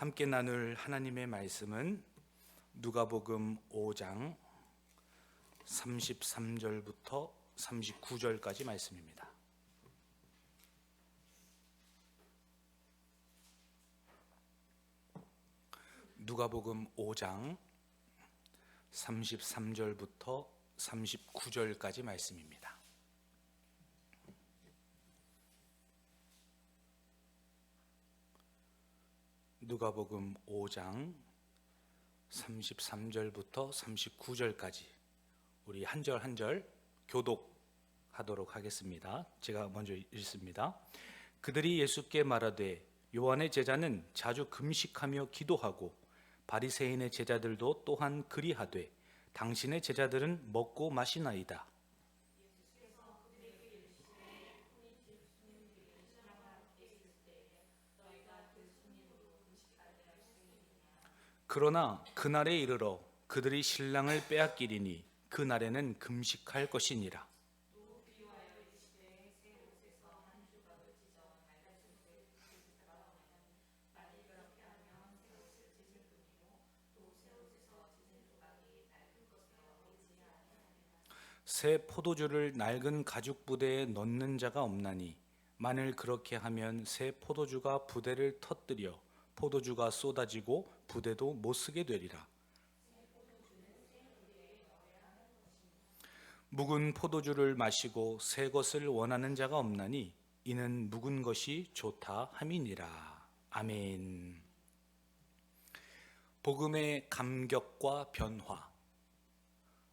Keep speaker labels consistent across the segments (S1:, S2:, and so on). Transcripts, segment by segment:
S1: 함께 나눌 하나님의 말씀은 누가복음 5장 33절부터 39절까지 말씀입니다. 누가복음 5장 33절부터 39절까지 말씀입니다. 누가복음 5장 33절부터 39절까지 우리 한 절 한 절 교독하도록 하겠습니다. 제가 먼저 읽습니다. 그들이 예수께 말하되 요한의 제자는 자주 금식하며 기도하고 바리새인의 제자들도 또한 그리하되 당신의 제자들은 먹고 마시나이다. 그러나 그날에 이르러 그들이 신랑을 빼앗기리니 그날에는 금식할 것이니라. 새 포도주를 낡은 가죽 부대에 넣는 자가 없나니 만일 그렇게 하면 새 포도주가 부대를 터뜨려 포도주가 쏟아지고 부대도 못 쓰게 되리라. 묵은 포도주를 마시고 새 것을 원하는 자가 없나니 이는 묵은 것이 좋다 함이니라. 아멘. 복음의 감격과 변화,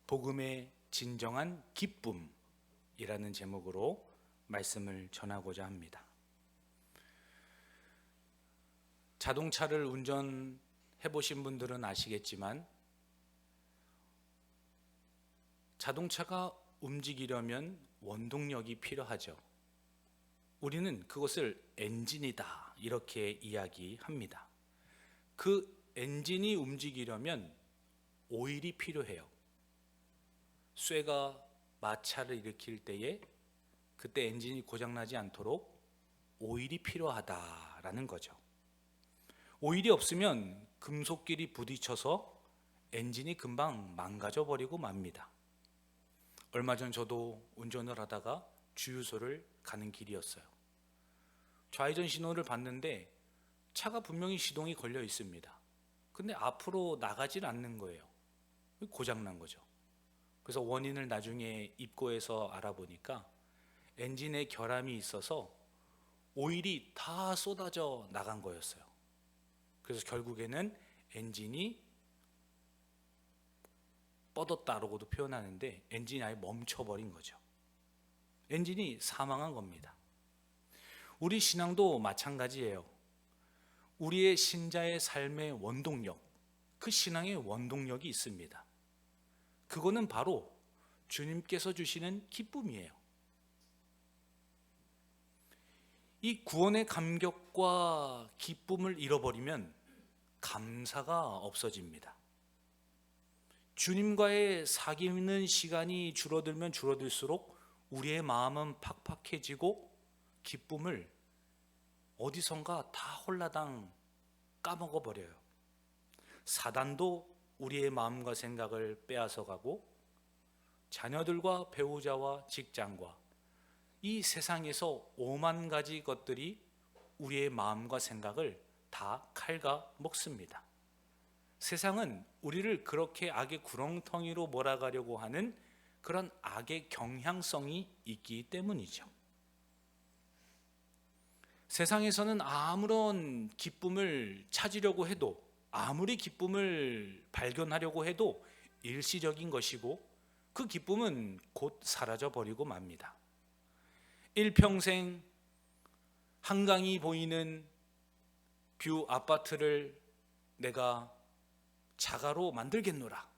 S1: 복음의 진정한 기쁨이라는 제목으로 말씀을 전하고자 합니다. 자동차를 운전해 보신 분들은 아시겠지만 자동차가 움직이려면 원동력이 필요하죠. 우리는 그것을 엔진이다 이렇게 이야기합니다. 그 엔진이 움직이려면 오일이 필요해요. 쇠가 마찰을 일으킬 때에 그때 엔진이 고장나지 않도록 오일이 필요하다라는 거죠. 오일이 없으면 금속끼리 부딪혀서 엔진이 금방 망가져 버리고 맙니다. 얼마 전 저도 운전을 하다가 주유소를 가는 길이었어요. 좌회전 신호를 봤는데 차가 분명히 시동이 걸려 있습니다. 근데 앞으로 나가질 않는 거예요. 고장난 거죠. 그래서 원인을 나중에 입고해서 알아보니까 엔진에 결함이 있어서 오일이 다 쏟아져 나간 거였어요. 그래서 결국에는 엔진이 뻗었다라고도 표현하는데 엔진이 아예 멈춰버린 거죠. 엔진이 사망한 겁니다. 우리 신앙도 마찬가지예요. 우리의 신자의 삶의 원동력, 그 신앙의 원동력이 있습니다. 그거는 바로 주님께서 주시는 기쁨이에요. 이 구원의 감격과 기쁨을 잃어버리면 감사가 없어집니다. 주님과의 사귀는 시간이 줄어들면 줄어들수록 우리의 마음은 팍팍해지고 기쁨을 어디선가 다 홀라당 까먹어 버려요. 사단도 우리의 마음과 생각을 빼앗아 가고 자녀들과 배우자와 직장과 이 세상에서 오만 가지 것들이 우리의 마음과 생각을 다 갉아 먹습니다. 세상은 우리를 그렇게 악의 구렁텅이로 몰아가려고 하는 그런 악의 경향성이 있기 때문이죠. 세상에서는 아무런 기쁨을 찾으려고 해도, 아무리 기쁨을 발견하려고 해도 일시적인 것이고 그 기쁨은 곧 사라져 버리고 맙니다. 일평생 한강이 보이는 뷰 아파트를 내가 자가로 만들겠노라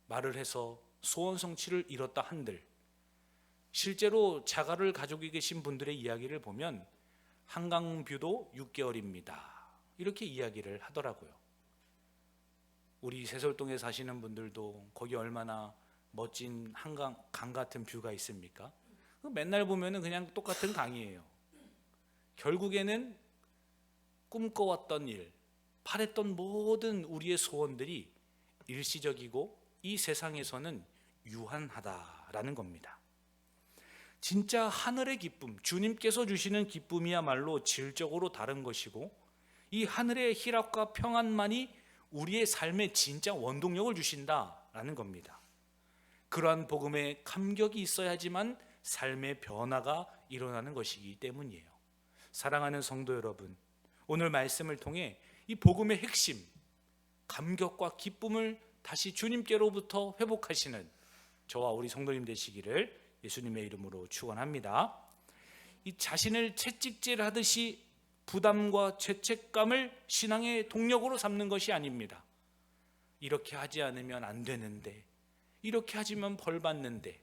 S1: 말을 해서 소원 성취를 이뤘다 한들 실제로 자가를 가지고 계신 분들의 이야기를 보면 한강 뷰도 6개월입니다 이렇게 이야기를 하더라고요. 우리 세솔동에 사시는 분들도 거기 얼마나 멋진 한강 강 같은 뷰가 있습니까? 맨날 보면은 그냥 똑같은 강이에요. 결국에는 꿈꿔왔던 일, 바랬던 모든 우리의 소원들이 일시적이고 이 세상에서는 유한하다라는 겁니다. 진짜 하늘의 기쁨, 주님께서 주시는 기쁨이야말로 질적으로 다른 것이고 이 하늘의 희락과 평안만이 우리의 삶에 진짜 원동력을 주신다라는 겁니다. 그러한 복음에 감격이 있어야지만 삶의 변화가 일어나는 것이기 때문이에요. 사랑하는 성도 여러분, 오늘 말씀을 통해 이 복음의 핵심, 감격과 기쁨을 다시 주님께로부터 회복하시는 저와 우리 성도님 되시기를 예수님의 이름으로 축원합니다. 이 자신을 채찍질하듯이 부담과 죄책감을 신앙의 동력으로 삼는 것이 아닙니다. 이렇게 하지 않으면 안 되는데, 이렇게 하지만 벌 받는데,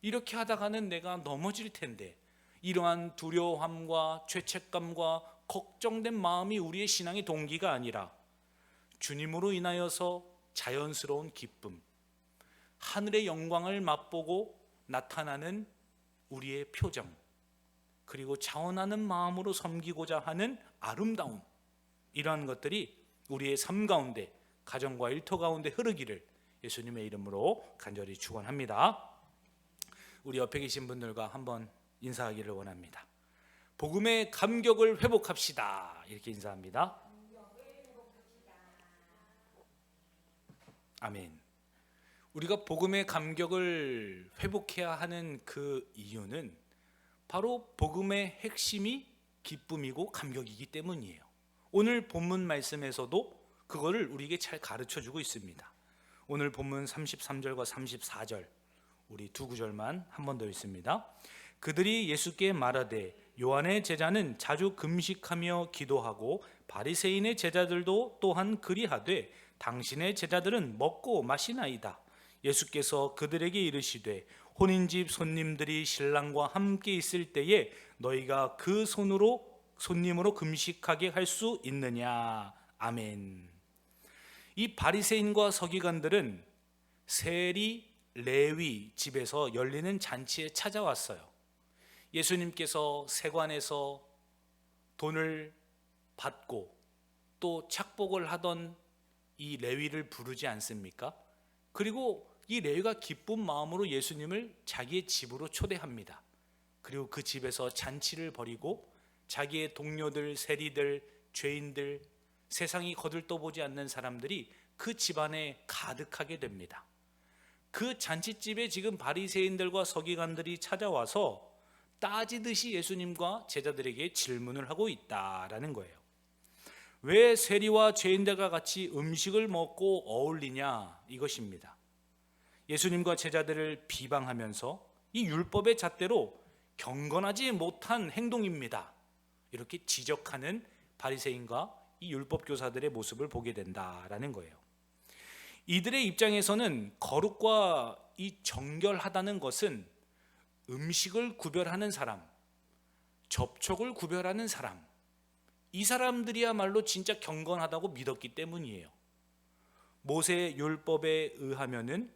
S1: 이렇게 하다가는 내가 넘어질 텐데, 이러한 두려움과 죄책감과 걱정된 마음이 우리의 신앙의 동기가 아니라 주님으로 인하여서 자연스러운 기쁨, 하늘의 영광을 맛보고 나타나는 우리의 표정, 그리고 자원하는 마음으로 섬기고자 하는 아름다움, 이러한 것들이 우리의 삶 가운데, 가정과 일터 가운데 흐르기를 예수님의 이름으로 간절히 축원합니다. 우리 옆에 계신 분들과 한번 인사하기를 원합니다. 복음의 감격을 회복합시다. 이렇게 인사합니다. 아멘. 우리가 복음의 감격을 회복해야 하는 그 이유는 바로 복음의 핵심이 기쁨이고 감격이기 때문이에요. 오늘 본문 말씀에서도 그거를 우리에게 잘 가르쳐주고 있습니다. 오늘 본문 33절과 34절 우리 두 구절만 한 번 더 읽습니다. 그들이 예수께 말하되 요한의 제자는 자주 금식하며 기도하고 바리새인의 제자들도 또한 그리하되 당신의 제자들은 먹고 마시나이다. 예수께서 그들에게 이르시되 혼인집 손님들이 신랑과 함께 있을 때에 너희가 그 손님으로 금식하게 할 수 있느냐. 아멘. 이 바리새인과 서기관들은 세리 레위 집에서 열리는 잔치에 찾아왔어요. 예수님께서 세관에서 돈을 받고 또 착복을 하던 이 레위를 부르지 않습니까? 그리고 이 레위가 기쁜 마음으로 예수님을 자기의 집으로 초대합니다. 그리고 그 집에서 잔치를 벌이고 자기의 동료들, 세리들, 죄인들, 세상이 거들떠보지 않는 사람들이 그 집안에 가득하게 됩니다. 그 잔치집에 지금 바리새인들과 서기관들이 찾아와서 따지듯이 예수님과 제자들에게 질문을 하고 있다라는 거예요. 왜 세리와 죄인들과 같이 음식을 먹고 어울리냐, 이것입니다. 예수님과 제자들을 비방하면서 이 율법의 잣대로 경건하지 못한 행동입니다, 이렇게 지적하는 바리새인과 이 율법 교사들의 모습을 보게 된다라는 거예요. 이들의 입장에서는 거룩과 이 정결하다는 것은 음식을 구별하는 사람, 접촉을 구별하는 사람, 이 사람들이야말로 진짜 경건하다고 믿었기 때문이에요. 모세의 율법에 의하면은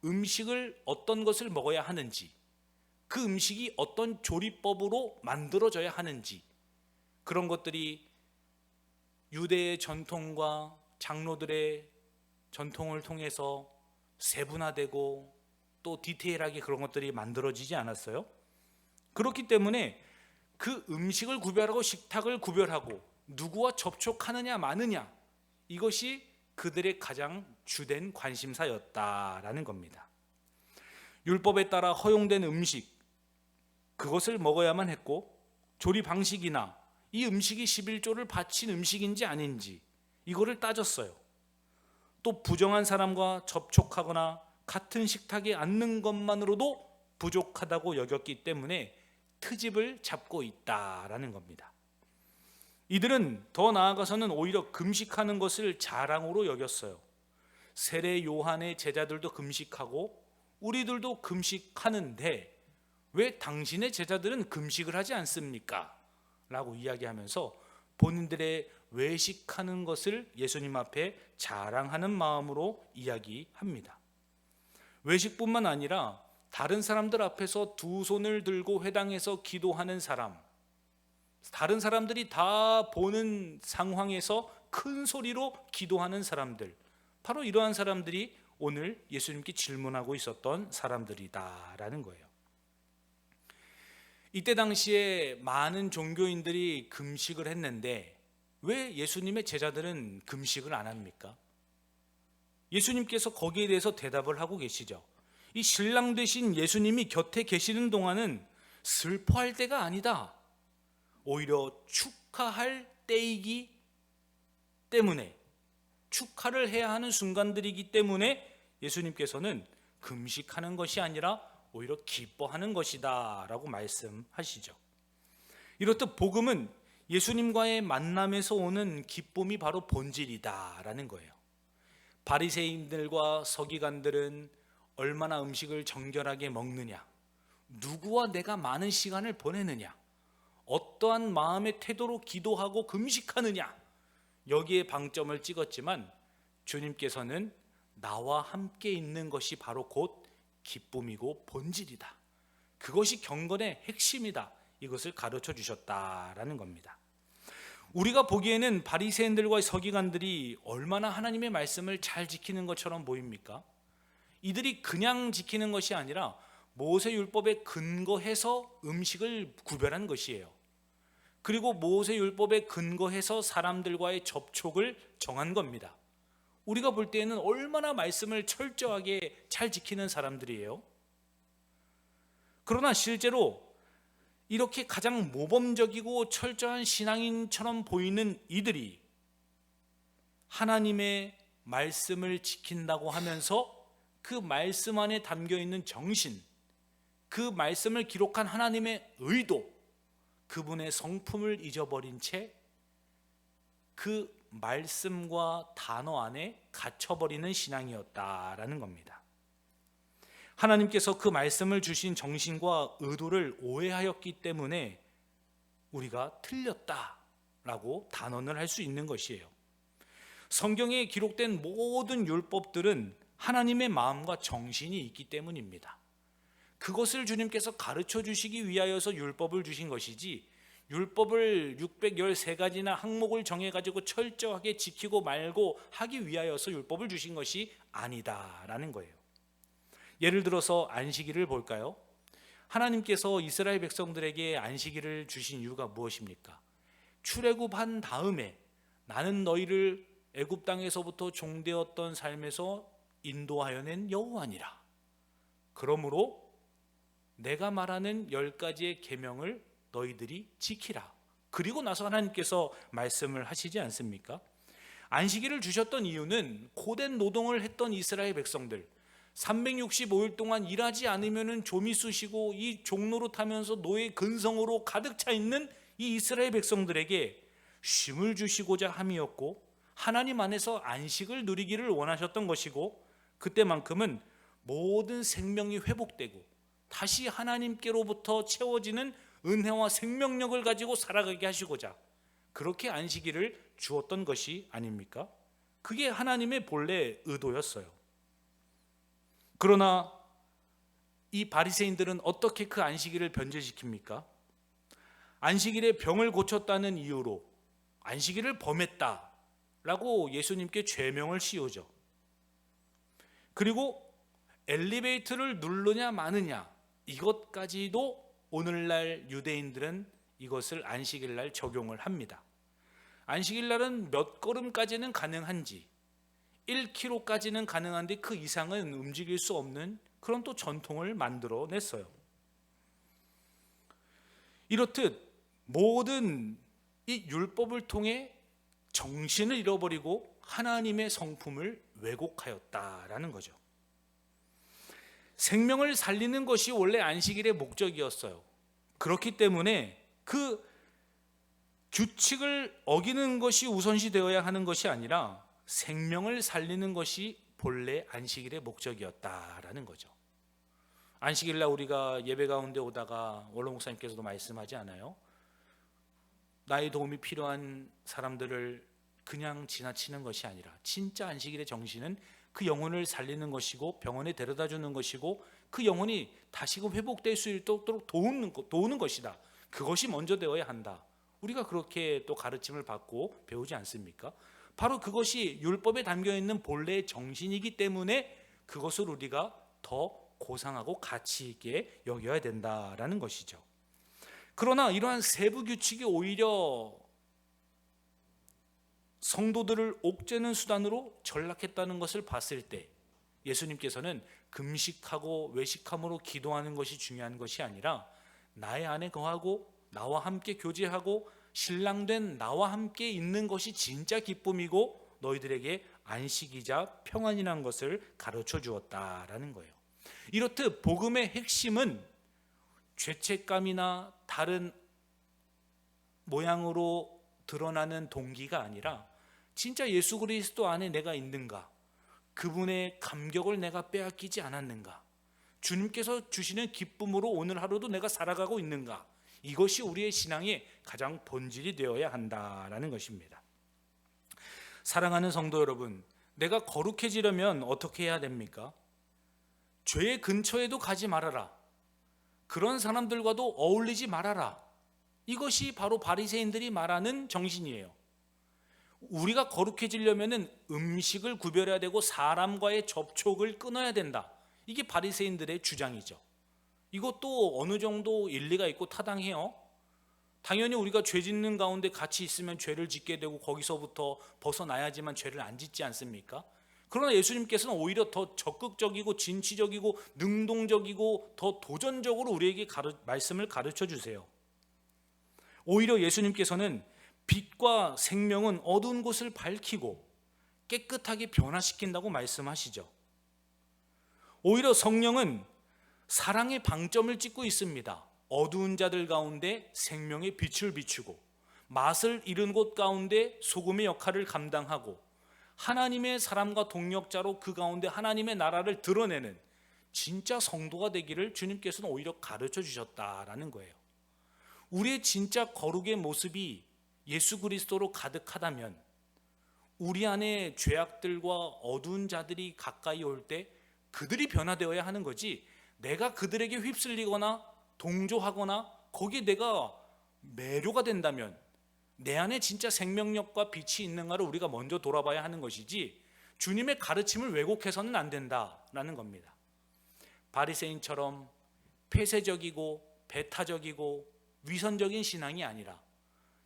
S1: 음식을 어떤 것을 먹어야 하는지, 그 음식이 어떤 조리법으로 만들어져야 하는지, 그런 것들이 유대의 전통과 장로들의 전통을 통해서 세분화되고 또 디테일하게 그런 것들이 만들어지지 않았어요. 그렇기 때문에 그 음식을 구별하고 식탁을 구별하고 누구와 접촉하느냐 마느냐, 이것이 그들의 가장 주된 관심사였다라는 겁니다. 율법에 따라 허용된 음식, 그것을 먹어야만 했고, 조리 방식이나 이 음식이 11조를 바친 음식인지 아닌지 이거를 따졌어요. 또 부정한 사람과 접촉하거나 같은 식탁에 앉는 것만으로도 부족하다고 여겼기 때문에 트집을 잡고 있다라는 겁니다. 이들은 더 나아가서는 오히려 금식하는 것을 자랑으로 여겼어요. 세례 요한의 제자들도 금식하고 우리들도 금식하는데 왜 당신의 제자들은 금식을 하지 않습니까? 라고 이야기하면서 본인들의 외식하는 것을 예수님 앞에 자랑하는 마음으로 이야기합니다. 외식뿐만 아니라 다른 사람들 앞에서 두 손을 들고 회당에서 기도하는 사람, 다른 사람들이 다 보는 상황에서 큰 소리로 기도하는 사람들, 바로 이러한 사람들이 오늘 예수님께 질문하고 있었던 사람들이다라는 거예요. 이때 당시에 많은 종교인들이 금식을 했는데 왜 예수님의 제자들은 금식을 안 합니까? 예수님께서 거기에 대해서 대답을 하고 계시죠. 이 신랑 되신 예수님이 곁에 계시는 동안은 슬퍼할 때가 아니다. 오히려 축하할 때이기 때문에, 축하를 해야 하는 순간들이기 때문에 예수님께서는 금식하는 것이 아니라 오히려 기뻐하는 것이다 라고 말씀하시죠. 이렇듯 복음은 예수님과의 만남에서 오는 기쁨이 바로 본질이다 라는 거예요. 바리새인들과 서기관들은 얼마나 음식을 정결하게 먹느냐, 누구와 내가 많은 시간을 보내느냐, 어떠한 마음의 태도로 기도하고 금식하느냐, 여기에 방점을 찍었지만 주님께서는 나와 함께 있는 것이 바로 곧 기쁨이고 본질이다, 그것이 경건의 핵심이다, 이것을 가르쳐 주셨다라는 겁니다. 우리가 보기에는 바리새인들과 서기관들이 얼마나 하나님의 말씀을 잘 지키는 것처럼 보입니까? 이들이 그냥 지키는 것이 아니라 모세율법에 근거해서 음식을 구별한 것이에요. 그리고 모세율법에 근거해서 사람들과의 접촉을 정한 겁니다. 우리가 볼 때에는 얼마나 말씀을 철저하게 잘 지키는 사람들이에요. 그러나 실제로 이렇게 가장 모범적이고 철저한 신앙인처럼 보이는 이들이 하나님의 말씀을 지킨다고 하면서 그 말씀 안에 담겨 있는 정신, 그 말씀을 기록한 하나님의 의도, 그분의 성품을 잊어버린 채 그 말씀과 단어 안에 갇혀버리는 신앙이었다라는 겁니다. 하나님께서 그 말씀을 주신 정신과 의도를 오해하였기 때문에 우리가 틀렸다라고 단언을 할 수 있는 것이에요. 성경에 기록된 모든 율법들은 하나님의 마음과 정신이 있기 때문입니다. 그것을 주님께서 가르쳐 주시기 위하여서 율법을 주신 것이지, 율법을 613가지나 항목을 정해가지고 철저하게 지키고 말고 하기 위하여서 율법을 주신 것이 아니다라는 거예요. 예를 들어서 안식일을 볼까요? 하나님께서 이스라엘 백성들에게 안식일을 주신 이유가 무엇입니까? 출애굽한 다음에 나는 너희를 애굽 땅에서부터 종되었던 삶에서 인도하여 낸 여호와니라. 그러므로 내가 말하는 10가지의 계명을 너희들이 지키라. 그리고 나서 하나님께서 말씀을 하시지 않습니까? 안식일을 주셨던 이유는 고된 노동을 했던 이스라엘 백성들, 365일 동안 일하지 않으면 좀이 쑤시고 이 종로로 타면서 노예 근성으로 가득 차 있는 이 이스라엘 백성들에게 쉼을 주시고자 함이었고, 하나님 안에서 안식을 누리기를 원하셨던 것이고, 그때만큼은 모든 생명이 회복되고 다시 하나님께로부터 채워지는 은혜와 생명력을 가지고 살아가게 하시고자 그렇게 안식일을 주었던 것이 아닙니까? 그게 하나님의 본래 의도였어요. 그러나 이 바리새인들은 어떻게 그 안식일을 변질시킵니까? 안식일에 병을 고쳤다는 이유로 안식일을 범했다라고 예수님께 죄명을 씌우죠. 그리고 엘리베이터를 누르냐 마느냐, 이것까지도 오늘날 유대인들은 이것을 안식일날 적용을 합니다. 안식일날은 몇 걸음까지는 가능한지, 1km까지는 가능한데 그 이상은 움직일 수 없는 그런 또 전통을 만들어냈어요. 이렇듯 모든 이 율법을 통해 정신을 잃어버리고 하나님의 성품을 왜곡하였다라는 거죠. 생명을 살리는 것이 원래 안식일의 목적이었어요. 그렇기 때문에 그 규칙을 어기는 것이 우선시 되어야 하는 것이 아니라 생명을 살리는 것이 본래 안식일의 목적이었다라는 거죠. 안식일날 우리가 예배 가운데 오다가 원로 목사님께서도 말씀하지 않아요? 나의 도움이 필요한 사람들을 그냥 지나치는 것이 아니라 진짜 안식일의 정신은 그 영혼을 살리는 것이고 병원에 데려다 주는 것이고 그 영혼이 다시금 회복될 수 있도록 도우는 것이다. 그것이 먼저 되어야 한다. 우리가 그렇게 또 가르침을 받고 배우지 않습니까? 바로 그것이 율법에 담겨 있는 본래의 정신이기 때문에 그것을 우리가 더 고상하고 가치 있게 여겨야 된다라는 것이죠. 그러나 이러한 세부 규칙이 오히려 성도들을 옥죄는 수단으로 전락했다는 것을 봤을 때 예수님께서는 금식하고 외식함으로 기도하는 것이 중요한 것이 아니라 나의 안에 거하고 나와 함께 교제하고 신랑된 나와 함께 있는 것이 진짜 기쁨이고 너희들에게 안식이자 평안이라는 것을 가르쳐 주었다라는 거예요. 이렇듯 복음의 핵심은 죄책감이나 다른 모양으로 드러나는 동기가 아니라 진짜 예수 그리스도 안에 내가 있는가, 그분의 감격을 내가 빼앗기지 않았는가, 주님께서 주시는 기쁨으로 오늘 하루도 내가 살아가고 있는가, 이것이 우리의 신앙의 가장 본질이 되어야 한다라는 것입니다. 사랑하는 성도 여러분, 내가 거룩해지려면 어떻게 해야 됩니까? 죄의 근처에도 가지 말아라, 그런 사람들과도 어울리지 말아라, 이것이 바로 바리새인들이 말하는 정신이에요. 우리가 거룩해지려면 음식을 구별해야 되고 사람과의 접촉을 끊어야 된다, 이게 바리새인들의 주장이죠. 이것도 어느 정도 일리가 있고 타당해요. 당연히 우리가 죄 짓는 가운데 같이 있으면 죄를 짓게 되고 거기서부터 벗어나야지만 죄를 안 짓지 않습니까? 그러나 예수님께서는 오히려 더 적극적이고 진취적이고 능동적이고 더 도전적으로 우리에게 말씀을 가르쳐 주세요. 오히려 예수님께서는 빛과 생명은 어두운 곳을 밝히고 깨끗하게 변화시킨다고 말씀하시죠. 오히려 성령은 사랑의 방점을 찍고 있습니다. 어두운 자들 가운데 생명의 빛을 비추고 맛을 잃은 곳 가운데 소금의 역할을 감당하고 하나님의 사람과 동력자로 그 가운데 하나님의 나라를 드러내는 진짜 성도가 되기를 주님께서는 오히려 가르쳐 주셨다라는 거예요. 우리의 진짜 거룩의 모습이 예수 그리스도로 가득하다면 우리 안에 죄악들과 어두운 자들이 가까이 올 때 그들이 변화되어야 하는 거지, 내가 그들에게 휩쓸리거나 동조하거나 거기에 내가 매료가 된다면 내 안에 진짜 생명력과 빛이 있는가를 우리가 먼저 돌아봐야 하는 것이지 주님의 가르침을 왜곡해서는 안 된다라는 겁니다. 바리새인처럼 폐쇄적이고 배타적이고 위선적인 신앙이 아니라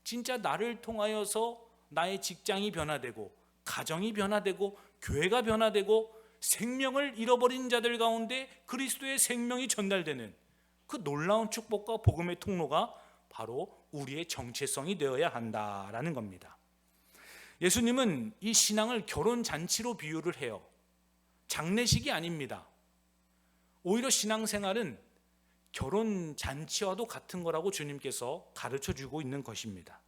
S1: 진짜 나를 통하여서 나의 직장이 변화되고 가정이 변화되고 교회가 변화되고 생명을 잃어버린 자들 가운데 그리스도의 생명이 전달되는 그 놀라운 축복과 복음의 통로가 바로 우리의 정체성이 되어야 한다라는 겁니다. 예수님은 이 신앙을 결혼잔치로 비유를 해요. 장례식이 아닙니다. 오히려 신앙생활은 결혼잔치와도 같은 거라고 주님께서 가르쳐 주고 있는 것입니다.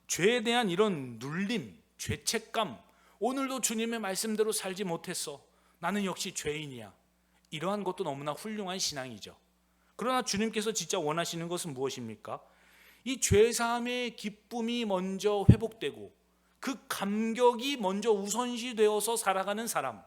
S1: 죄에 대한 이런 눌림, 죄책감, 오늘도 주님의 말씀대로 살지 못했어, 나는 역시 죄인이야, 이러한 것도 너무나 훌륭한 신앙이죠. 그러나 주님께서 진짜 원하시는 것은 무엇입니까? 이 죄사함의 기쁨이 먼저 회복되고 그 감격이 먼저 우선시 되어서 살아가는 사람,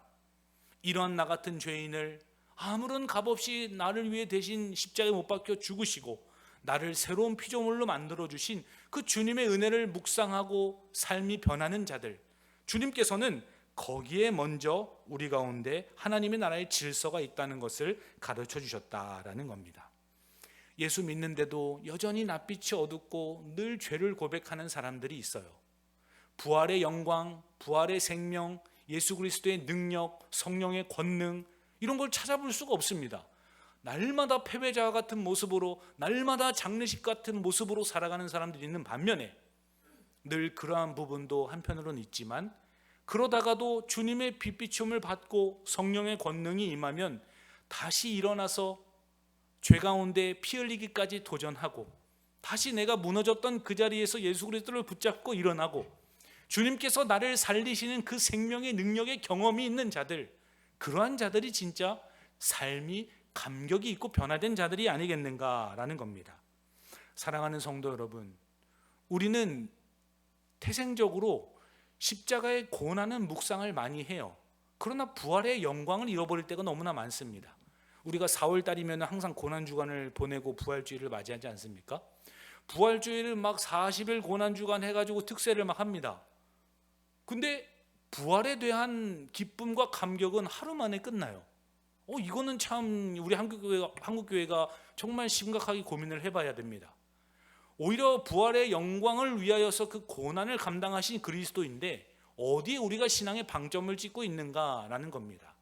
S1: 이러한 나 같은 죄인을 아무런 값 없이 나를 위해 대신 십자가에 못 박혀 죽으시고 나를 새로운 피조물로 만들어주신 그 주님의 은혜를 묵상하고 삶이 변하는 자들, 주님께서는 거기에 먼저 우리 가운데 하나님의 나라의 질서가 있다는 것을 가르쳐 주셨다라는 겁니다. 예수 믿는데도 여전히 낯빛이 어둡고 늘 죄를 고백하는 사람들이 있어요. 부활의 영광, 부활의 생명, 예수 그리스도의 능력, 성령의 권능, 이런 걸 찾아볼 수가 없습니다. 날마다 패배자 같은 모습으로, 날마다 장례식 같은 모습으로 살아가는 사람들이 있는 반면에 늘 그러한 부분도 한편으로는 있지만, 그러다가도 주님의 빛비춤을 받고 성령의 권능이 임하면 다시 일어나서 죄 가운데 피 흘리기까지 도전하고 다시 내가 무너졌던 그 자리에서 예수 그리스도를 붙잡고 일어나고 주님께서 나를 살리시는 그 생명의 능력의 경험이 있는 자들, 그러한 자들이 진짜 삶이 감격이 있고 변화된 자들이 아니겠는가라는 겁니다. 사랑하는 성도 여러분, 우리는 태생적으로 십자가의 고난은 묵상을 많이 해요. 그러나 부활의 영광을 잃어버릴 때가 너무나 많습니다. 우리가 4월달이면 항상 고난주간을 보내고 부활주일을 맞이하지 않습니까? 부활주일을 막 40일 고난주간 해가지고 특세를 막 합니다. 근데 부활에 대한 기쁨과 감격은 하루 만에 끝나요. 이거는 참 우리 한국교회가 정말 심각하게 고민을 해봐야 됩니다. 오히려 부활의 영광을 위하여서 그 고난을 감당하신 그리스도인데 어디에 우리가 신앙의 방점을 찍고 있는가라는 겁니다.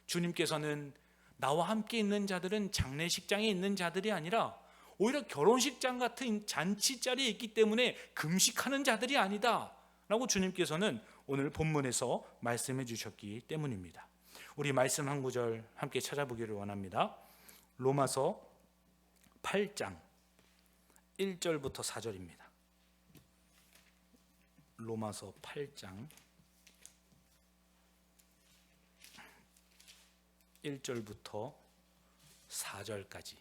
S1: 주님께서는 나와 함께 있는 자들은 장례식장에 있는 자들이 아니라 오히려 결혼식장 같은 잔치 자리에 있기 때문에 금식하는 자들이 아니다 라고 주님께서는 오늘 본문에서 말씀해 주셨기 때문입니다. 우리 말씀 한 구절 함께 찾아보기를 원합니다. 로마서 8장 1절부터 4절입니다. 로마서 8장 1절부터 4절까지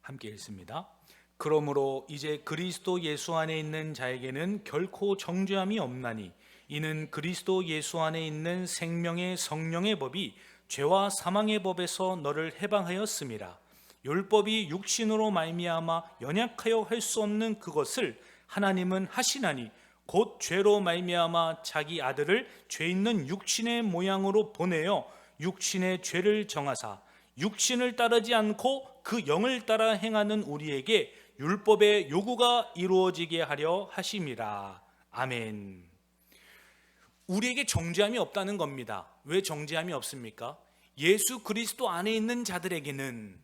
S1: 함께 읽습니다. 그러므로 이제 그리스도 예수 안에 있는 자에게는 결코 정죄함이 없나니 이는 그리스도 예수 안에 있는 생명의 성령의 법이 죄와 사망의 법에서 너를 해방하였음이라. 율법이 육신으로 말미암아 연약하여 할 수 없는 그것을 하나님은 하시나니 곧 죄로 말미암아 자기 아들을 죄 있는 육신의 모양으로 보내어 육신의 죄를 정하사 육신을 따르지 않고 그 영을 따라 행하는 우리에게 율법의 요구가 이루어지게 하려 하심이라. 아멘. 우리에게 정죄함이 없다는 겁니다. 왜 정죄함이 없습니까? 예수 그리스도 안에 있는 자들에게는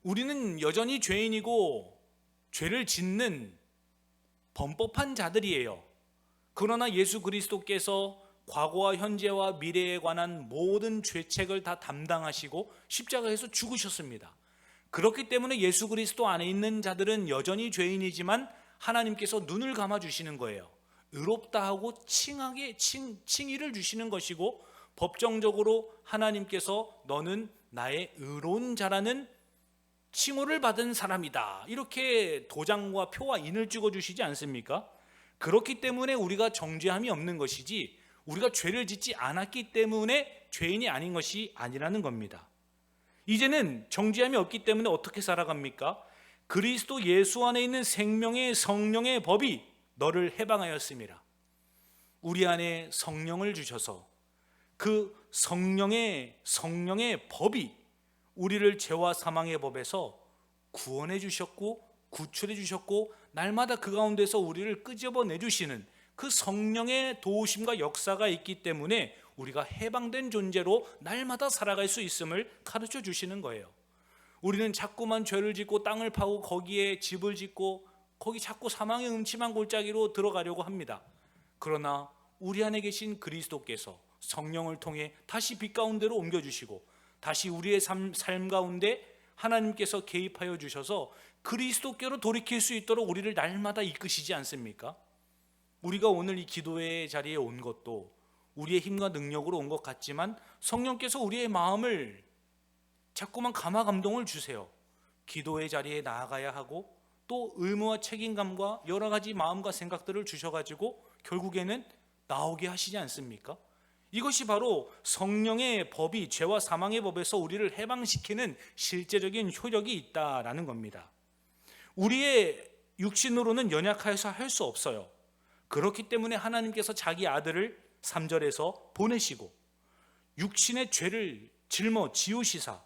S1: 우리는 여전히 죄인이고 죄를 짓는 범법한 자들이에요. 그러나 예수 그리스도께서 과거와 현재와 미래에 관한 모든 죄책을 다 담당하시고 십자가에서 죽으셨습니다. 그렇기 때문에 예수 그리스도 안에 있는 자들은 여전히 죄인이지만 하나님께서 눈을 감아주시는 거예요. 의롭다 하고 칭의를 주시는 것이고 법정적으로 하나님께서 너는 나의 의로운 자라는 칭호를 받은 사람이다 이렇게 도장과 표와 인을 찍어주시지 않습니까? 그렇기 때문에 우리가 정죄함이 없는 것이지 우리가 죄를 짓지 않았기 때문에 죄인이 아닌 것이 아니라는 겁니다. 이제는 정죄함이 없기 때문에 어떻게 살아갑니까? 그리스도 예수 안에 있는 생명의 성령의 법이 너를 해방하였습니다. 우리 안에 성령을 주셔서 그 성령의 법이 우리를 죄와 사망의 법에서 구원해 주셨고 구출해 주셨고 날마다 그 가운데서 우리를 끄집어내 주시는 그 성령의 도우심과 역사가 있기 때문에 우리가 해방된 존재로 날마다 살아갈 수 있음을 가르쳐 주시는 거예요. 우리는 자꾸만 죄를 짓고 땅을 파고 거기에 집을 짓고 거기 자꾸 사망의 음침한 골짜기로 들어가려고 합니다. 그러나 우리 안에 계신 그리스도께서 성령을 통해 다시 빛 가운데로 옮겨주시고 다시 우리의 삶 가운데 하나님께서 개입하여 주셔서 그리스도께로 돌이킬 수 있도록 우리를 날마다 이끄시지 않습니까? 우리가 오늘 이 기도의 자리에 온 것도 우리의 힘과 능력으로 온 것 같지만 성령께서 우리의 마음을 자꾸만 감화 감동을 주세요. 기도의 자리에 나아가야 하고 또 의무와 책임감과 여러 가지 마음과 생각들을 주셔가지고 결국에는 나오게 하시지 않습니까? 이것이 바로 성령의 법이 죄와 사망의 법에서 우리를 해방시키는 실제적인 효력이 있다라는 겁니다. 우리의 육신으로는 연약하여서 할 수 없어요. 그렇기 때문에 하나님께서 자기 아들을 3절에서 보내시고 육신의 죄를 짊어 지우시사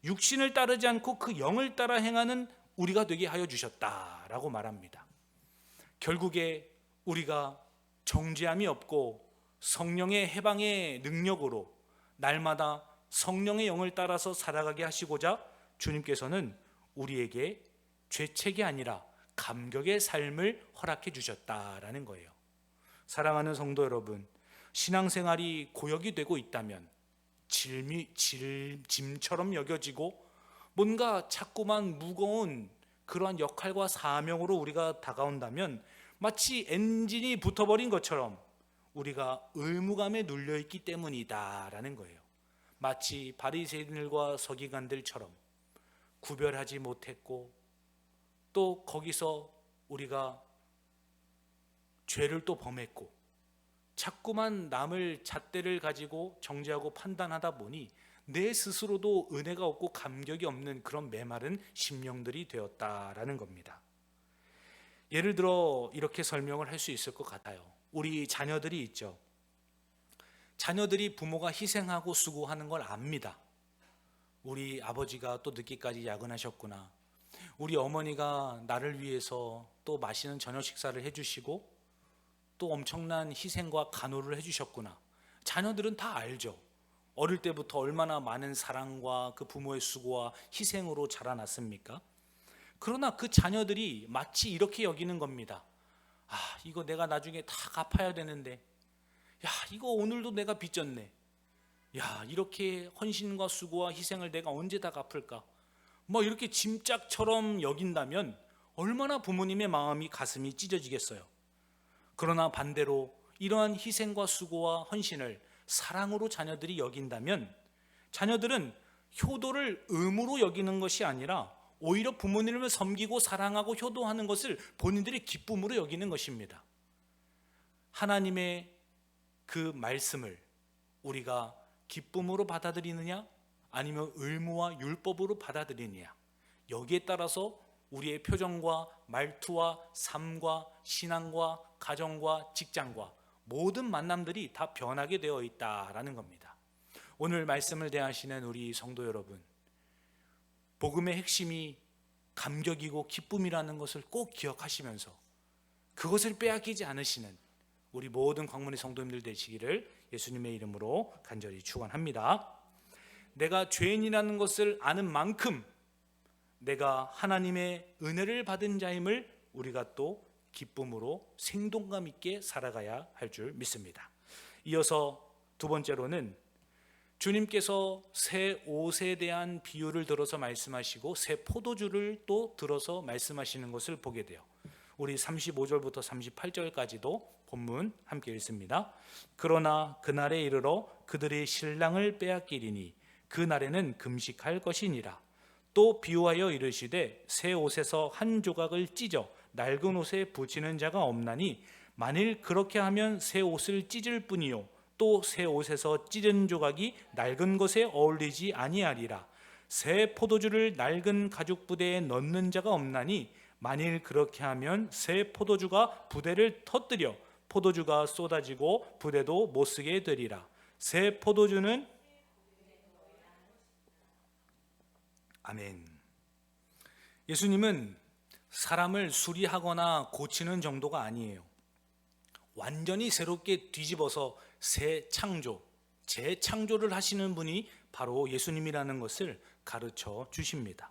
S1: 육신을 따르지 않고 그 영을 따라 행하는 우리가 되게 하여 주셨다라고 말합니다. 결국에 우리가 정죄함이 없고 성령의 해방의 능력으로 날마다 성령의 영을 따라서 살아가게 하시고자 주님께서는 우리에게 죄책이 아니라 감격의 삶을 허락해 주셨다라는 거예요. 사랑하는 성도 여러분, 신앙생활이 고역이 되고 있다면 짐처럼 여겨지고 뭔가 자꾸만 무거운 그러한 역할과 사명으로 우리가 다가온다면 마치 엔진이 붙어버린 것처럼 우리가 의무감에 눌려있기 때문이다라는 거예요. 마치 바리새인들과 서기관들처럼 구별하지 못했고 또 거기서 우리가 죄를 또 범했고 자꾸만 남을 잣대를 가지고 정죄하고 판단하다 보니 내 스스로도 은혜가 없고 감격이 없는 그런 메마른 심령들이 되었다라는 겁니다. 예를 들어 이렇게 설명을 할 수 있을 것 같아요. 우리 자녀들이 있죠. 자녀들이 부모가 희생하고 수고하는 걸 압니다. 우리 아버지가 또 늦게까지 야근하셨구나. 우리 어머니가 나를 위해서 또 맛있는 저녁 식사를 해주시고 또 엄청난 희생과 간호를 해주셨구나. 자녀들은 다 알죠. 어릴 때부터 얼마나 많은 사랑과 그 부모의 수고와 희생으로 자라났습니까? 그러나 그 자녀들이 마치 이렇게 여기는 겁니다. 아, 이거 내가 나중에 다 갚아야 되는데, 야, 이거 오늘도 내가 빚졌네. 야, 이렇게 헌신과 수고와 희생을 내가 언제 다 갚을까? 뭐 이렇게 짐짝처럼 여긴다면 얼마나 부모님의 마음이 가슴이 찢어지겠어요. 그러나 반대로 이러한 희생과 수고와 헌신을 사랑으로 자녀들이 여긴다면 자녀들은 효도를 의무로 여기는 것이 아니라 오히려 부모님을 섬기고 사랑하고 효도하는 것을 본인들이 기쁨으로 여기는 것입니다. 하나님의 그 말씀을 우리가 기쁨으로 받아들이느냐 아니면 의무와 율법으로 받아들이느냐, 여기에 따라서 우리의 표정과 말투와 삶과 신앙과 가정과 직장과 모든 만남들이 다 변하게 되어 있다라는 겁니다. 오늘 말씀을 대하시는 우리 성도 여러분, 복음의 핵심이 감격이고 기쁨이라는 것을 꼭 기억하시면서 그것을 빼앗기지 않으시는 우리 모든 광문의 성도님들 되시기를 예수님의 이름으로 간절히 축원합니다. 내가 죄인이라는 것을 아는 만큼 내가 하나님의 은혜를 받은 자임을 우리가 또 기쁨으로 생동감 있게 살아가야 할 줄 믿습니다. 이어서 두 번째로는 주님께서 새 옷에 대한 비유를 들어서 말씀하시고 새 포도주를 또 들어서 말씀하시는 것을 보게 돼요. 우리 35절부터 38절까지도 본문 함께 읽습니다. 그러나 그날에 이르러 그들의 신랑을 빼앗기리니 그날에는 금식할 것이니라. 또 비유하여 이르시되 새 옷에서 한 조각을 찢어 낡은 옷에 붙이는 자가 없나니 만일 그렇게 하면 새 옷을 찢을 뿐이요 또 새 옷에서 찢은 조각이 낡은 것에 어울리지 아니하리라. 새 포도주를 낡은 가죽 부대에 넣는 자가 없나니 만일 그렇게 하면 새 포도주가 부대를 터뜨려 포도주가 쏟아지고 부대도 못 쓰게 되리라. 새 포도주는 아멘. 예수님은 사람을 수리하거나 고치는 정도가 아니에요. 완전히 새롭게 뒤집어서 새 창조, 재창조를 하시는 분이 바로 예수님이라는 것을 가르쳐 주십니다.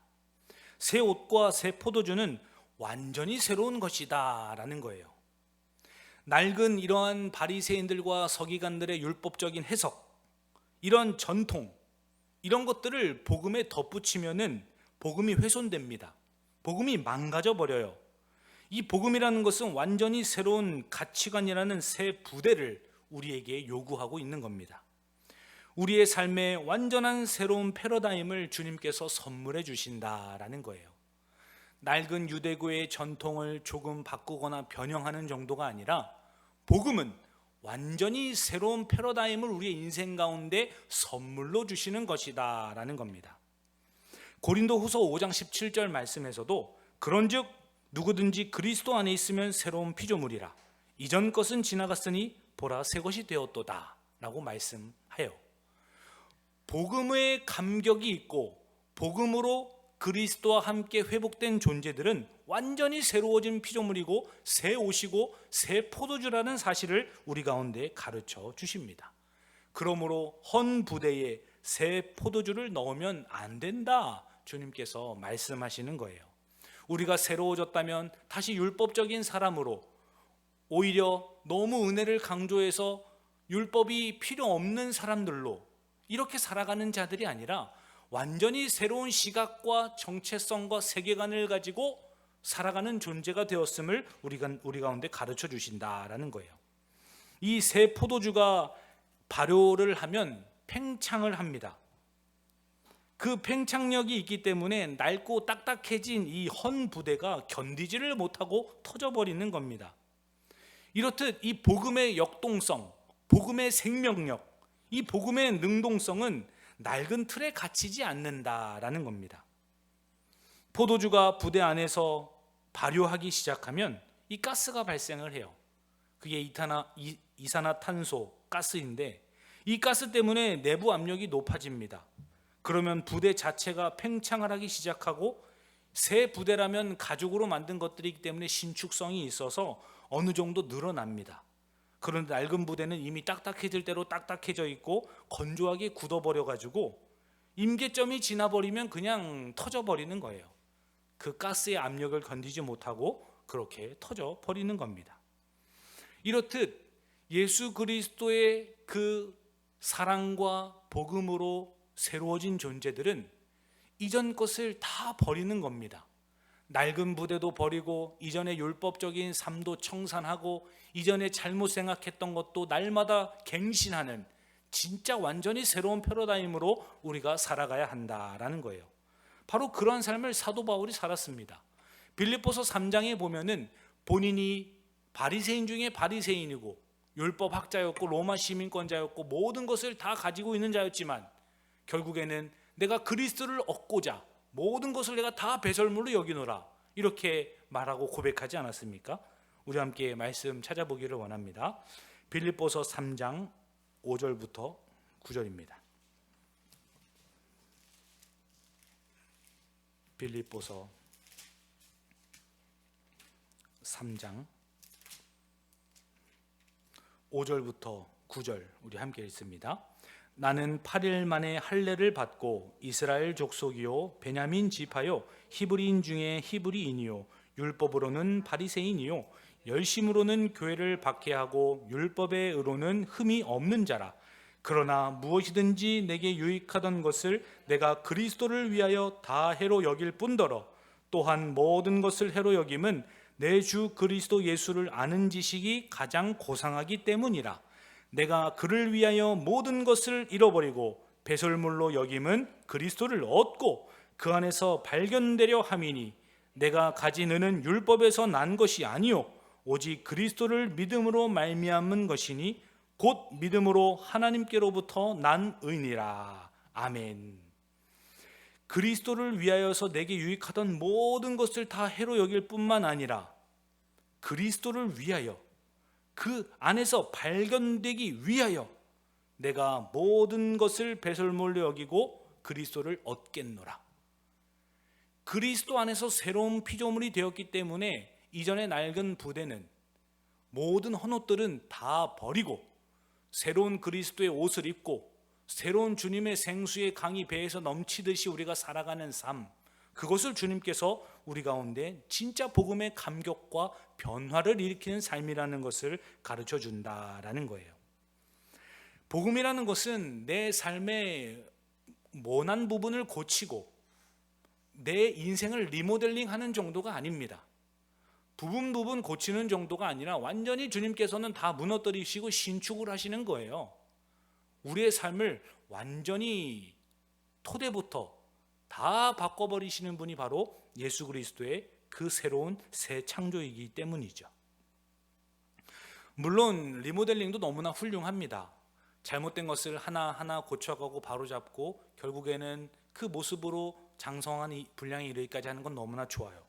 S1: 새 옷과 새 포도주는 완전히 새로운 것이다 라는 거예요. 낡은 이러한 바리새인들과 서기관들의 율법적인 해석, 이런 전통, 이런 것들을 복음에 덧붙이면은 복음이 훼손됩니다. 복음이 망가져 버려요. 이 복음이라는 것은 완전히 새로운 가치관이라는 새 부대를 우리에게 요구하고 있는 겁니다. 우리의 삶에 완전한 새로운 패러다임을 주님께서 선물해 주신다라는 거예요. 낡은 유대교의 전통을 조금 바꾸거나 변형하는 정도가 아니라 복음은 완전히 새로운 패러다임을 우리의 인생 가운데 선물로 주시는 것이다 라는 겁니다. 고린도후서 5장 17절 말씀에서도 그런즉 누구든지 그리스도 안에 있으면 새로운 피조물이라 이전 것은 지나갔으니 보라 새 것이 되었도다 라고 말씀해요. 복음의 감격이 있고 복음으로 그리스도와 함께 회복된 존재들은 완전히 새로워진 피조물이고 새 옷이고 새 포도주라는 사실을 우리 가운데 가르쳐 주십니다. 그러므로 헌 부대에 새 포도주를 넣으면 안 된다 주님께서 말씀하시는 거예요. 우리가 새로워졌다면 다시 율법적인 사람으로 오히려 너무 은혜를 강조해서 율법이 필요 없는 사람들로 이렇게 살아가는 자들이 아니라 완전히 새로운 시각과 정체성과 세계관을 가지고 살아가는 존재가 되었음을 우리 가운데 가르쳐 주신다라는 거예요. 이 새 포도주가 발효를 하면 팽창을 합니다. 그 팽창력이 있기 때문에 낡고 딱딱해진 이 헌 부대가 견디지를 못하고 터져버리는 겁니다. 이렇듯 이 복음의 역동성, 복음의 생명력, 이 복음의 능동성은 낡은 틀에 갇히지 않는다라는 겁니다. 포도주가 부대 안에서 발효하기 시작하면 이 가스가 발생을 해요. 그게 이산화탄소 가스인데 이 가스 때문에 내부 압력이 높아집니다. 그러면 부대 자체가 팽창을 하기 시작하고, 새 부대라면 가죽으로 만든 것들이기 때문에 신축성이 있어서 어느 정도 늘어납니다. 그런데 낡은 부대는 이미 딱딱해질 대로 딱딱해져 있고 건조하게 굳어버려 가지고 임계점이 지나버리면 그냥 터져버리는 거예요. 그 가스의 압력을 견디지 못하고 그렇게 터져버리는 겁니다. 이렇듯 예수 그리스도의 그 사랑과 복음으로 새로워진 존재들은 이전 것을 다 버리는 겁니다. 낡은 부대도 버리고 이전의 율법적인 삶도 청산하고 이전에 잘못 생각했던 것도 날마다 갱신하는, 진짜 완전히 새로운 패러다임으로 우리가 살아가야 한다라는 거예요. 바로 그런 삶을 사도 바울이 살았습니다. 빌립보서 3장에 보면은 본인이 바리새인 중에 바리새인이고 율법 학자였고 로마 시민권자였고 모든 것을 다 가지고 있는 자였지만 결국에는 내가 그리스도를 얻고자 모든 것을 내가 다 배설물로 여기노라, 이렇게 말하고 고백하지 않았습니까? 우리 함께 말씀 찾아보기를 원합니다. 빌립보서 3장 5절부터 9절입니다. 빌립보서 3장 5절부터 9절 우리 함께 읽습니다. 나는 8일 만에 할례를 받고 이스라엘 족속이요 베냐민 지파요 히브리인 중에 히브리인이요 율법으로는 바리새인이요 열심으로는 교회를 박해하고 율법의 의로는 흠이 없는 자라. 그러나 무엇이든지 내게 유익하던 것을 내가 그리스도를 위하여 다 해로 여길 뿐더러 또한 모든 것을 해로 여김은 내 주 그리스도 예수를 아는 지식이 가장 고상하기 때문이라. 내가 그를 위하여 모든 것을 잃어버리고 배설물로 여김은 그리스도를 얻고 그 안에서 발견되려 함이니 내가 가진 의는 율법에서 난 것이 아니요 오직 그리스도를 믿음으로 말미암은 것이니 곧 믿음으로 하나님께로부터 난 의니라. 아멘. 그리스도를 위하여서 내게 유익하던 모든 것을 다 해로 여길 뿐만 아니라 그리스도를 위하여, 그 안에서 발견되기 위하여 내가 모든 것을 배설물로 여기고 그리스도를 얻겠노라. 그리스도 안에서 새로운 피조물이 되었기 때문에 이전의 낡은 부대는, 모든 헌옷들은 다 버리고 새로운 그리스도의 옷을 입고 새로운 주님의 생수의 강이 배에서 넘치듯이 우리가 살아가는 삶, 그것을 주님께서 우리 가운데 진짜 복음의 감격과 변화를 일으키는 삶이라는 것을 가르쳐 준다라는 거예요. 복음이라는 것은 내 삶의 모난 부분을 고치고 내 인생을 리모델링하는 정도가 아닙니다. 부분 고치는 정도가 아니라 완전히 주님께서는 다 무너뜨리시고 신축을 하시는 거예요. 우리의 삶을 완전히 토대부터 다 바꿔버리시는 분이 바로 예수 그리스도의 그 새로운 새 창조이기 때문이죠. 물론 리모델링도 너무나 훌륭합니다. 잘못된 것을 하나하나 고쳐가고 바로잡고 결국에는 그 모습으로 장성한 분량에 이르기까지 하는 건 너무나 좋아요.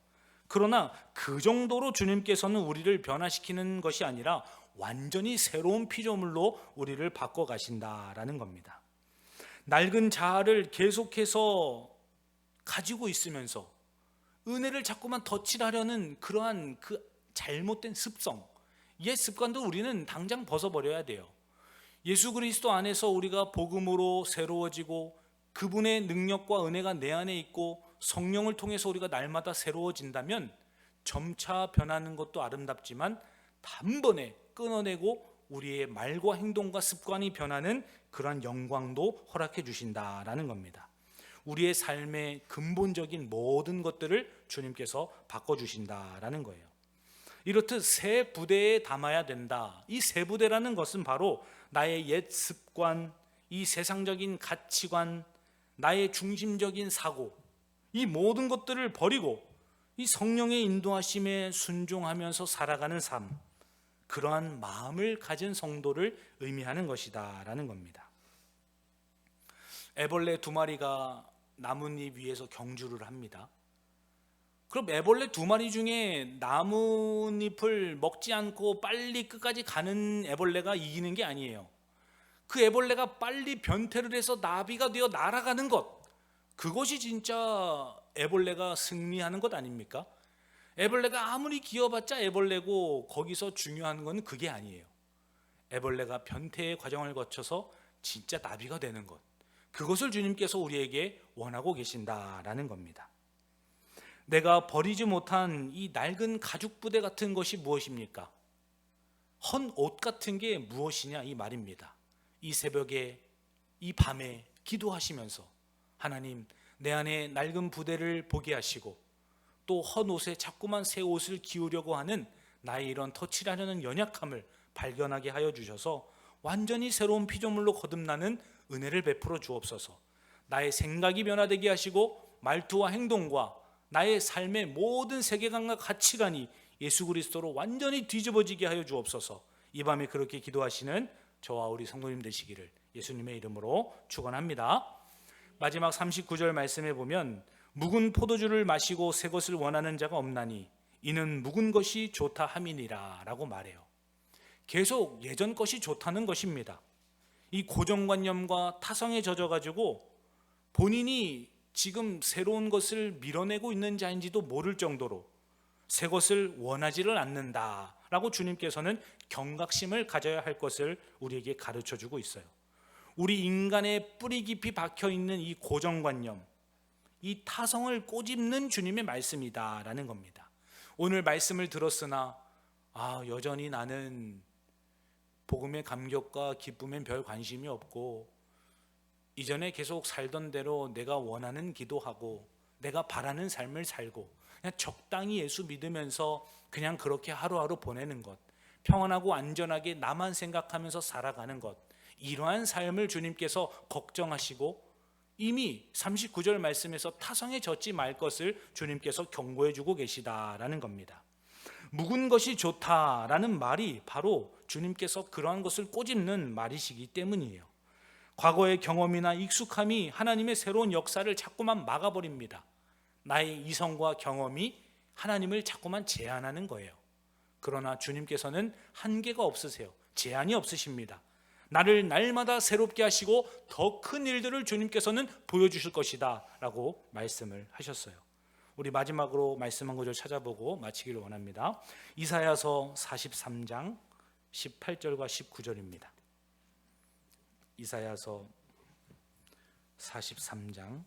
S1: 그러나 그 정도로 주님께서는 우리를 변화시키는 것이 아니라 완전히 새로운 피조물로 우리를 바꿔 가신다라는 겁니다. 낡은 자아를 계속해서 가지고 있으면서 은혜를 자꾸만 덧칠하려는 그러한 그 잘못된 습성, 옛 습관도 우리는 당장 벗어버려야 돼요. 예수 그리스도 안에서 우리가 복음으로 새로워지고 그분의 능력과 은혜가 내 안에 있고 성령을 통해서 우리가 날마다 새로워진다면 점차 변하는 것도 아름답지만 단번에 끊어내고 우리의 말과 행동과 습관이 변하는 그러한 영광도 허락해 주신다라는 겁니다. 우리의 삶의 근본적인 모든 것들을 주님께서 바꿔주신다라는 거예요. 이렇듯 새 부대에 담아야 된다. 이 새 부대라는 것은 바로 나의 옛 습관, 이 세상적인 가치관, 나의 중심적인 사고, 이 모든 것들을 버리고 이 성령의 인도하심에 순종하면서 살아가는 삶, 그러한 마음을 가진 성도를 의미하는 것이다 라는 겁니다. 애벌레 2마리가 나뭇잎 위에서 경주를 합니다. 그럼 애벌레 두 마리 중에 나뭇잎을 먹지 않고 빨리 끝까지 가는 애벌레가 이기는 게 아니에요. 그 애벌레가 빨리 변태를 해서 나비가 되어 날아가는 것, 그것이 진짜 애벌레가 승리하는 것 아닙니까? 애벌레가 아무리 기어봤자 애벌레고, 거기서 중요한 건 그게 아니에요. 애벌레가 변태의 과정을 거쳐서 진짜 나비가 되는 것, 그것을 주님께서 우리에게 원하고 계신다라는 겁니다. 내가 버리지 못한 이 낡은 가죽 부대 같은 것이 무엇입니까? 헌 옷 같은 게 무엇이냐, 이 말입니다. 이 새벽에, 이 밤에 기도하시면서 하나님, 내 안에 낡은 부대를 보게 하시고 또 헌 옷에 자꾸만 새 옷을 기우려고 하는 나의 이런 터치라는 연약함을 발견하게 하여 주셔서 완전히 새로운 피조물로 거듭나는 은혜를 베풀어 주옵소서. 나의 생각이 변화되게 하시고 말투와 행동과 나의 삶의 모든 세계관과 가치관이 예수 그리스도로 완전히 뒤집어지게 하여 주옵소서. 이 밤에 그렇게 기도하시는 저와 우리 성도님 되시기를 예수님의 이름으로 축원합니다. 마지막 39절 말씀에 보면 묵은 포도주를 마시고 새 것을 원하는 자가 없나니 이는 묵은 것이 좋다 함이니라 라고 말해요. 계속 예전 것이 좋다는 것입니다. 이 고정관념과 타성에 젖어가지고 본인이 지금 새로운 것을 밀어내고 있는 자인지도 모를 정도로 새 것을 원하지를 않는다라고 주님께서는 경각심을 가져야 할 것을 우리에게 가르쳐주고 있어요. 우리 인간의 뿌리 깊이 박혀있는 이 고정관념, 이 타성을 꼬집는 주님의 말씀이다라는 겁니다. 오늘 말씀을 들었으나 여전히 나는 복음의 감격과 기쁨엔 별 관심이 없고 이전에 계속 살던 대로 내가 원하는 기도하고 내가 바라는 삶을 살고 그냥 적당히 예수 믿으면서 그냥 그렇게 하루하루 보내는 것, 평안하고 안전하게 나만 생각하면서 살아가는 것, 이러한 삶을 주님께서 걱정하시고 이미 39절 말씀에서 타성에 젖지 말 것을 주님께서 경고해 주고 계시다라는 겁니다. 묵은 것이 좋다라는 말이 바로 주님께서 그러한 것을 꼬집는 말이시기 때문이에요. 과거의 경험이나 익숙함이 하나님의 새로운 역사를 자꾸만 막아버립니다. 나의 이성과 경험이 하나님을 자꾸만 제한하는 거예요. 그러나 주님께서는 한계가 없으세요. 제한이 없으십니다. 나를 날마다 새롭게 하시고 더 큰 일들을 주님께서는 보여주실 것이다 라고 말씀을 하셨어요. 우리 마지막으로 말씀한 구절 찾아보고 마치기를 원합니다. 이사야서 43장 18절과 19절입니다. 이사야서 43장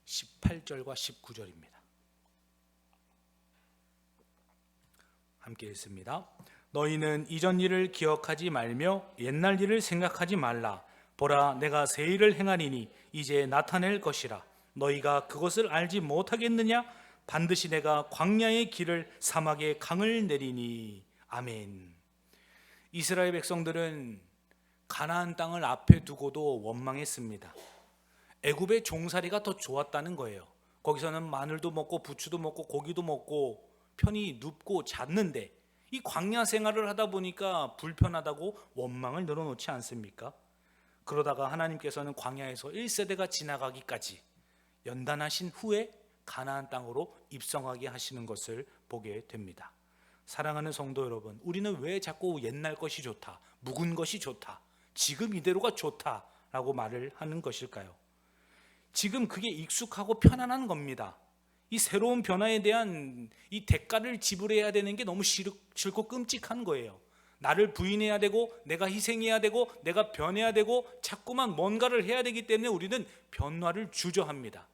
S1: 18절과 19절입니다. 함께 읽습니다. 너희는 이전 일을 기억하지 말며 옛날 일을 생각하지 말라. 보라, 내가 새 일을 행하리니 이제 나타낼 것이라. 너희가 그것을 알지 못하겠느냐? 반드시 내가 광야의 길을 사막의 강을 내리니. 아멘. 이스라엘 백성들은 가나안 땅을 앞에 두고도 원망했습니다. 애굽의 종살이가 더 좋았다는 거예요. 거기서는 마늘도 먹고 부추도 먹고 고기도 먹고 편히 눕고 잤는데 이 광야 생활을 하다 보니까 불편하다고 원망을 늘어놓지 않습니까? 그러다가 하나님께서는 광야에서 1세대가 지나가기까지 연단하신 후에 가나안 땅으로 입성하게 하시는 것을 보게 됩니다. 사랑하는 성도 여러분, 우리는 왜 자꾸 옛날 것이 좋다, 묵은 것이 좋다, 지금 이대로가 좋다라고 말을 하는 것일까요? 지금 그게 익숙하고 편안한 겁니다. 이 새로운 변화에 대한 이 대가를 지불해야 되는 게 너무 싫고 끔찍한 거예요. 나를 부인해야 되고 내가 희생해야 되고 내가 변해야 되고 자꾸만 뭔가를 해야 되기 때문에 우리는 변화를 주저합니다.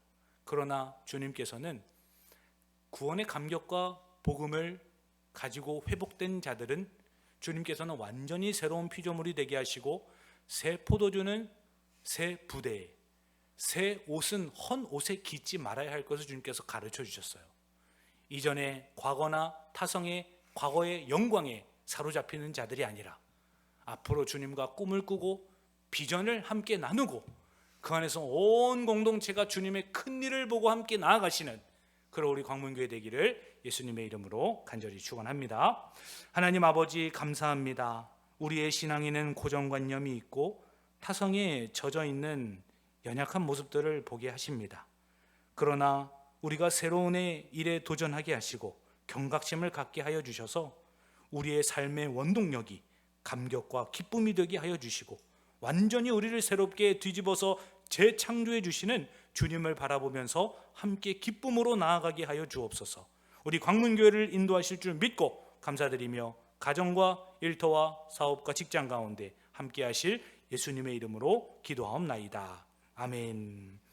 S1: 그러나 주님께서는 구원의 감격과 복음을 가지고 회복된 자들은 주님께서는 완전히 새로운 피조물이 되게 하시고 새 포도주는 새 부대에, 새 옷은 헌 옷에 깃지 말아야 할 것을 주님께서 가르쳐 주셨어요. 이전에 과거나 타성의 과거의 영광에 사로잡히는 자들이 아니라 앞으로 주님과 꿈을 꾸고 비전을 함께 나누고 그 안에서 온 공동체가 주님의 큰 일을 보고 함께 나아가시는 그런 우리 광문교회 되기를 예수님의 이름으로 간절히 축원합니다. 하나님 아버지 감사합니다. 우리의 신앙에는 고정관념이 있고 타성에 젖어 있는 연약한 모습들을 보게 하십니다. 그러나 우리가 새로운 일에 도전하게 하시고 경각심을 갖게 하여 주셔서 우리의 삶의 원동력이 감격과 기쁨이 되게 하여 주시고 완전히 우리를 새롭게 뒤집어서 재창조해 주시는 주님을 바라보면서 함께 기쁨으로 나아가게 하여 주옵소서. 우리 광문교회를 인도하실 줄 믿고 감사드리며 가정과 일터와 사업과 직장 가운데 함께 하실 예수님의 이름으로 기도하옵나이다. 아멘.